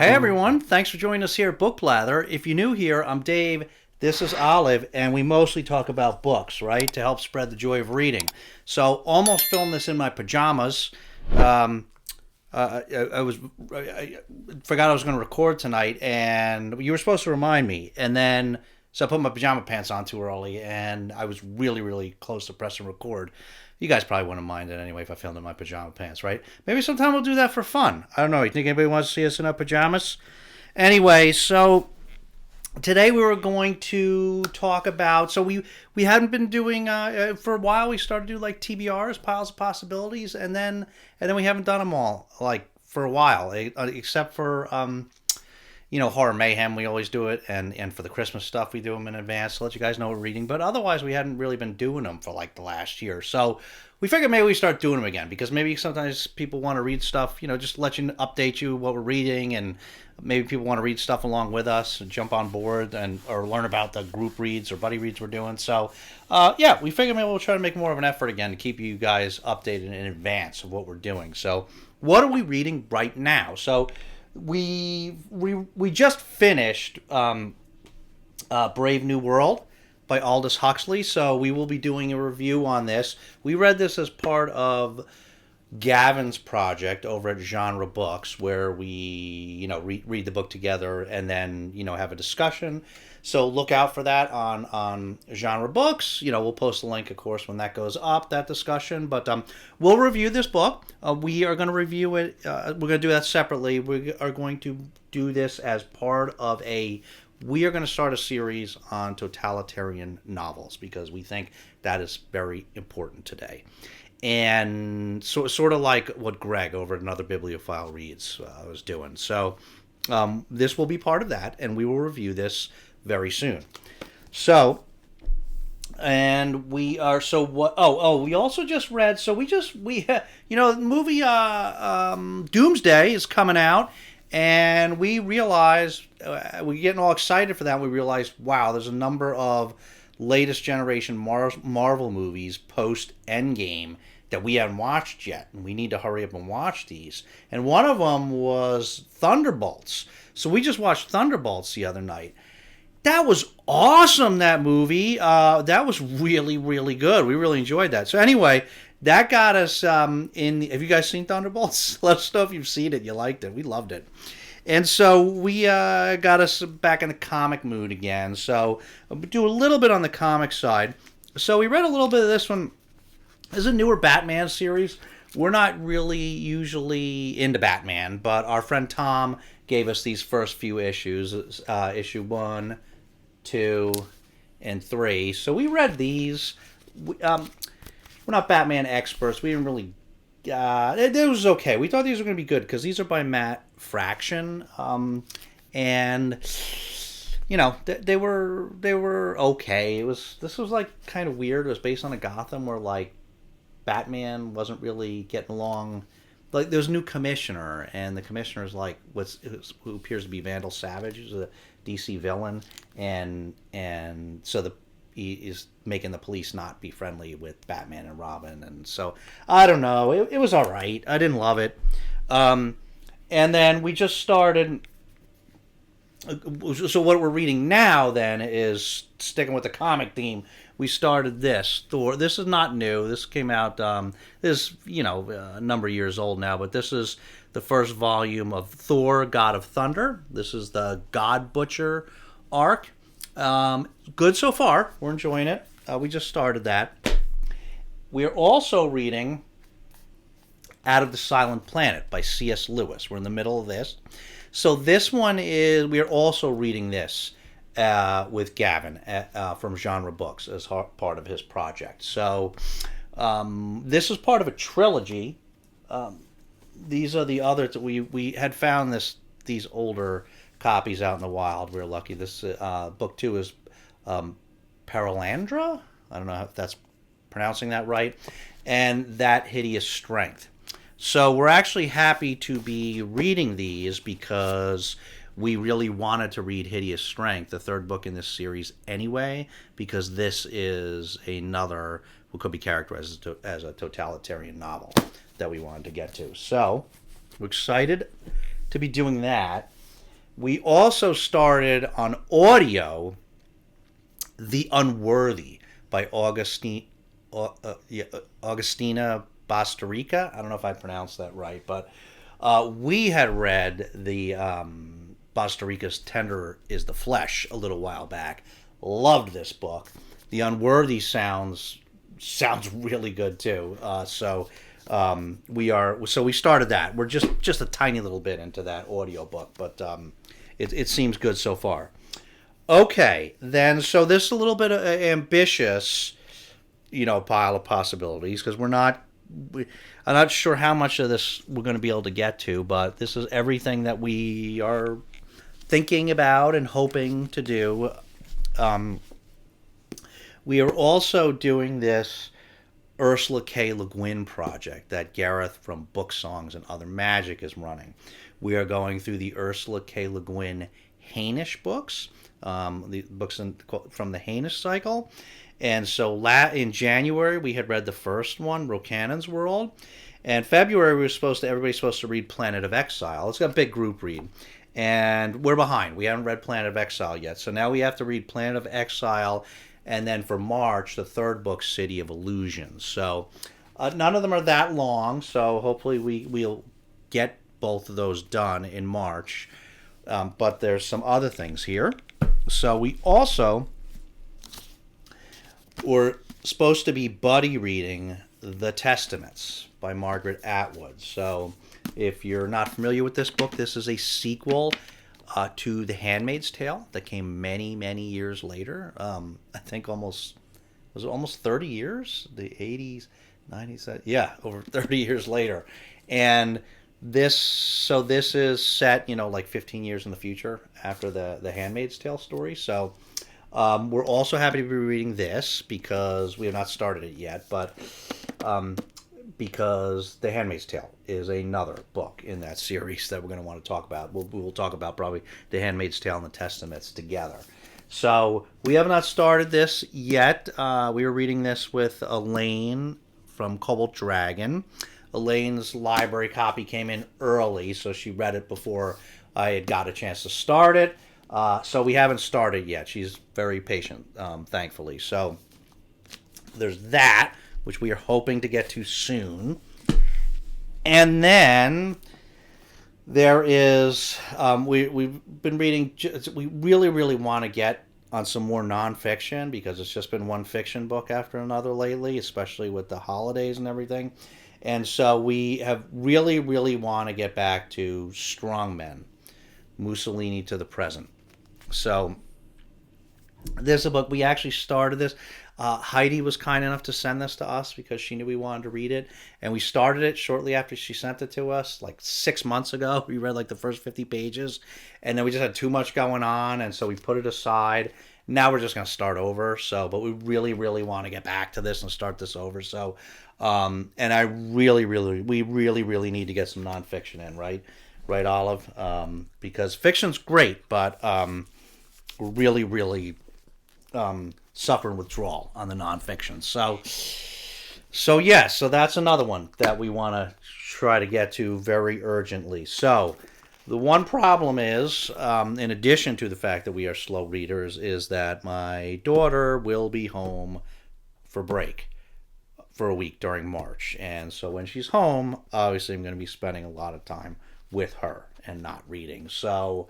Hey everyone, thanks for joining us here at Book Blather. If you're new here, I'm Dave, this is Olive, and we mostly talk about books, right, to help spread the joy of reading. So, almost filmed this in my pajamas. Um, I forgot I was going to record tonight, and you were supposed to remind me, and then so I put my pajama pants on too early, and I was really, really close to pressing record. You guys probably wouldn't mind it anyway if I filmed in my pajama pants, right? Maybe sometime we'll do that for fun. I don't know. You think anybody wants to see us in our pajamas? Anyway, so today we were going to talk about. So we hadn't been doing for a while. We started to do like TBRs, piles of possibilities, and then we haven't done them all like for a while, except for horror mayhem. We always do it, and for the Christmas stuff, we do them in advance to let you guys know we're reading. But otherwise, we hadn't really been doing them for like the last year. So we figured maybe we start doing them again because maybe sometimes people want to read stuff. Just let you update you what we're reading, and maybe people want to read stuff along with us and jump on board or learn about the group reads or buddy reads we're doing. So we figured maybe we'll try to make more of an effort again to keep you guys updated in advance of what we're doing. So what are we reading right now? So we just finished Brave New World by Aldous Huxley, so we will be doing a review on this. We read this as part of Gavin's project over at Genre Books, where we read the book together and then have a discussion. So look out for that on Genre Books. We'll post a link, of course, when that goes up, that discussion. But we'll review this book. We are going to review it. We're going to do that separately. We are going to do this as part of we are going to start a series on totalitarian novels because we think that is very important today. And so sort of like what Greg over at Another Bibliophile Reads was doing. So this will be part of that, and we will review this very soon. So, and we are, so what, we also just read, the movie Doomsday is coming out, and we realized, we're getting all excited for that, we realized, wow, there's a number of latest generation Marvel movies post-Endgame that we haven't watched yet, and we need to hurry up and watch these. And one of them was Thunderbolts. So we just watched Thunderbolts the other night. That was awesome, that movie. That was really, really good. We really enjoyed that. So anyway, that got us have you guys seen Thunderbolts? Let us know if you've seen it, you liked it. We loved it. And so we got us back in the comic mood again. So we'll do a little bit on the comic side. So we read a little bit of this one. This is a newer Batman series. We're not really usually into Batman, but our friend Tom gave us these first few issues, issue 1, 2, and 3. So we read these. We're not Batman experts. We didn't really... it was okay. We thought these were going to be good because these are by Matt Fraction. And... they were okay. This was like kind of weird. It was based on a Gotham where like Batman wasn't really getting along. Like there's a new commissioner, and the commissioner is like who appears to be Vandal Savage, who's a DC villain, and so he is making the police not be friendly with Batman and Robin, and so I don't know. It was all right. I didn't love it. And then we just started. So what we're reading now then is sticking with the comic theme. We started this Thor. This is not new. This came out. This a number of years old now, but this is the first volume of Thor: God of Thunder. This is the God Butcher arc. Good so far. We're enjoying it. We just started that. We're also reading Out of the Silent Planet by C.S. Lewis. We're in the middle of this. So this one is, we are also reading this with Gavin from Genre Books as part of his project. So this is part of a trilogy. These are the others that we had found these older copies out in the wild. We were lucky. This book 2 is Paralandra. I don't know if that's pronouncing that right. And That Hideous Strength. So we're actually happy to be reading these because we really wanted to read Hideous Strength, the third book in this series anyway, because this is another, what could be characterized as a totalitarian novel that we wanted to get to. So we're excited to be doing that. We also started on audio The Unworthy by Augustina Bastarrica. I don't know if I pronounced that right, but we had read the Bastarrica's Tender is the Flesh a little while back. Loved this book. The Unworthy sounds really good too. We started that. We're just a tiny little bit into that audio book, but it seems good so far. Okay, then, so this is a little bit ambitious, pile of possibilities, because I'm not sure how much of this we're going to be able to get to, but this is everything that we are thinking about and hoping to do. We are also doing this Ursula K. Le Guin project that Gareth from Book Songs and Other Magic is running. We are going through the Ursula K. Le Guin Hainish books, the books from the Hainish cycle. And so in January, we had read the first one, Rocannon's World. And February, everybody's supposed to read Planet of Exile. It's a big group read. And we're behind. We haven't read Planet of Exile yet. So now we have to read Planet of Exile. And then for March, the third book, City of Illusions. So none of them are that long. So hopefully we'll get both of those done in March. But there's some other things here. So we also were supposed to be buddy reading The Testaments by Margaret Atwood. So if you're not familiar with this book, this is a sequel to The Handmaid's Tale that came many, many years later. I think almost 30 years? The 80s, 90s? Yeah, over 30 years later. And this is set, like 15 years in the future after the Handmaid's Tale story. So we're also happy to be reading this because we have not started it yet, but because The Handmaid's Tale is another book in that series that we're going to want to talk about. We'll talk about probably The Handmaid's Tale and the Testaments together. So we have not started this yet. We were reading this with Elaine from Cobalt Dragon. Elaine's library copy came in early, so she read it before I had got a chance to start it. So we haven't started yet. She's very patient, thankfully. So there's that, which we are hoping to get to soon. And then there is, we've been reading, we really, really want to get on some more nonfiction because it's just been one fiction book after another lately, especially with the holidays and everything. And so we have really, really want to get back to Strongmen, Mussolini to the Present. So there's a book. We actually started this. Heidi was kind enough to send this to us because she knew we wanted to read it. And we started it shortly after she sent it to us, like 6 months ago. We read like the first 50 pages. And then we just had too much going on. And so we put it aside. Now we're just going to start over. But we really, really want to get back to this and start this over. So, and we really need to get some nonfiction in, right? Right, Olive? Because fiction's great, but we're really, really suffering withdrawal on the nonfiction. So that's another one that we want to try to get to very urgently. So the one problem is, in addition to the fact that we are slow readers, is that my daughter will be home for break for a week during March. And so when she's home, obviously I'm going to be spending a lot of time with her and not reading. So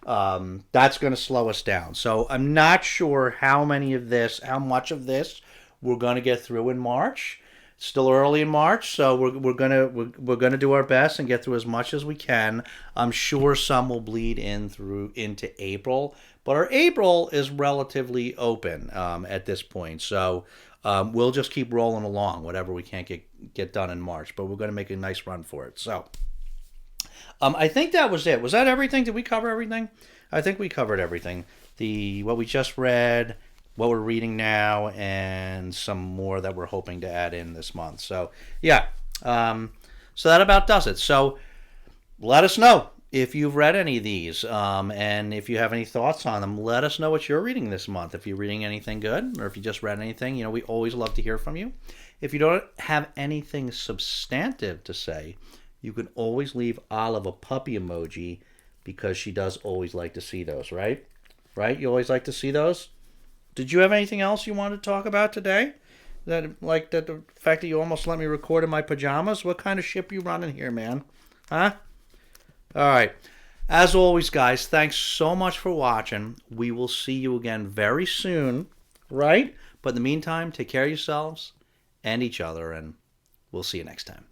that's going to slow us down. So I'm not sure how much of this we're going to get through in March. It's still early in March, so we're gonna do our best and get through as much as we can. I'm sure some will bleed into April, but our April is relatively open at this point. So we'll just keep rolling along, whatever we can't get done in March. But we're going to make a nice run for it. So I think that was it. Was that everything? Did we cover everything? I think we covered everything. What we just read, what we're reading now, and some more that we're hoping to add in this month. So, yeah. So that about does it. So let us know if you've read any of these, and if you have any thoughts on them. Let us know what you're reading this month. If you're reading anything good, or if you just read anything, we always love to hear from you. If you don't have anything substantive to say, you can always leave Olive a puppy emoji because she does always like to see those, right? Right? You always like to see those? Did you have anything else you wanted to talk about today? That the fact that you almost let me record in my pajamas? What kind of ship you running here, man? Huh? All right. As always, guys, thanks so much for watching. We will see you again very soon, right? But in the meantime, take care of yourselves and each other, and we'll see you next time.